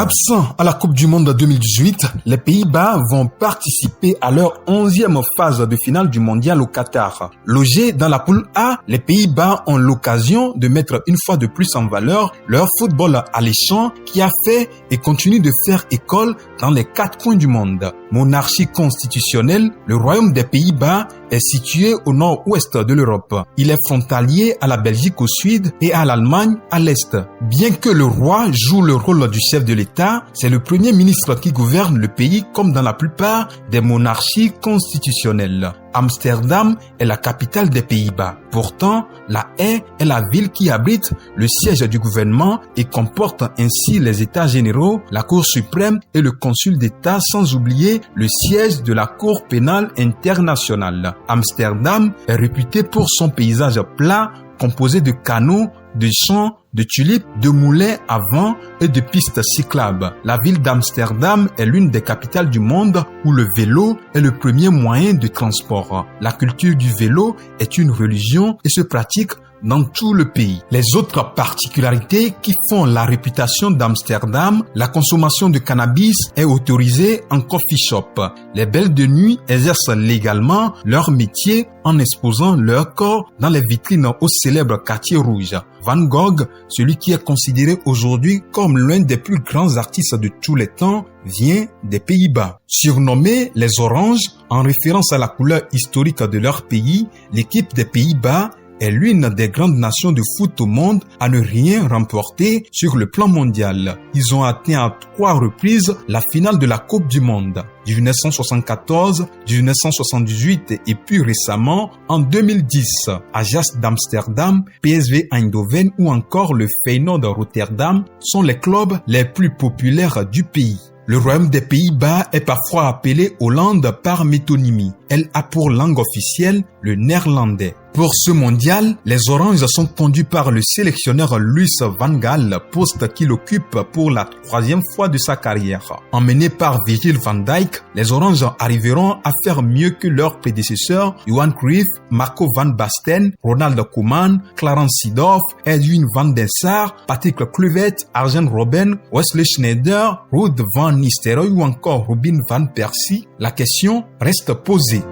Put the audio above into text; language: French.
Absents à la Coupe du Monde 2018, les Pays-Bas vont participer à leur 11e phase de finale du mondial au Qatar. Logés dans la poule A, les Pays-Bas ont l'occasion de mettre une fois de plus en valeur leur football alléchant qui a fait et continue de faire école dans les 4 coins du monde. Monarchie constitutionnelle, le Royaume des Pays-Bas est situé au nord-ouest de l'Europe. Il est frontalier à la Belgique au sud et à l'Allemagne à l'est. Bien que le roi joue le rôle du chef de l'État, c'est le premier ministre qui gouverne le pays comme dans la plupart des monarchies constitutionnelles. Amsterdam est la capitale des Pays-Bas. Pourtant, La Haye est la ville qui abrite le siège du gouvernement et comporte ainsi les États généraux, la Cour suprême et le consul d'État, sans oublier le siège de la Cour pénale internationale. Amsterdam est réputé pour son paysage plat composé de canaux, de champs, de tulipes, de moulins à vent et de pistes cyclables. La ville d'Amsterdam est l'une des capitales du monde où le vélo est le premier moyen de transport. La culture du vélo est une religion et se pratique dans tout le pays. Les autres particularités qui font la réputation d'Amsterdam, la consommation de cannabis est autorisée en coffee shop. Les belles de nuit exercent légalement leur métier en exposant leur corps dans les vitrines au célèbre quartier rouge. Van Gogh, celui qui est considéré aujourd'hui comme l'un des plus grands artistes de tous les temps, vient des Pays-Bas. Surnommés les Oranges, en référence à la couleur historique de leur pays, l'équipe des Pays-Bas est l'une des grandes nations de foot au monde à ne rien remporter sur le plan mondial. Ils ont atteint à 3 reprises la finale de la Coupe du Monde, 1974, 1978 et plus récemment en 2010. Ajax d'Amsterdam, PSV Eindhoven ou encore le Feyenoord de Rotterdam sont les clubs les plus populaires du pays. Le Royaume des Pays-Bas est parfois appelé Hollande par métonymie. Elle a pour langue officielle le néerlandais. Pour ce mondial, les Oranges sont conduits par le sélectionneur Louis van Gaal, poste qu'il occupe pour la 3e fois de sa carrière. Emmenés par Virgil van Dijk, les Oranges arriveront à faire mieux que leurs prédécesseurs Johan Cruyff, Marco van Basten, Ronald Koeman, Clarence Seedorf, Edwin van der Sar, Patrick Kluivert, Arjen Robben, Wesley Sneijder, Ruud van Nistelrooy ou encore Robin van Persie. La question reste posée.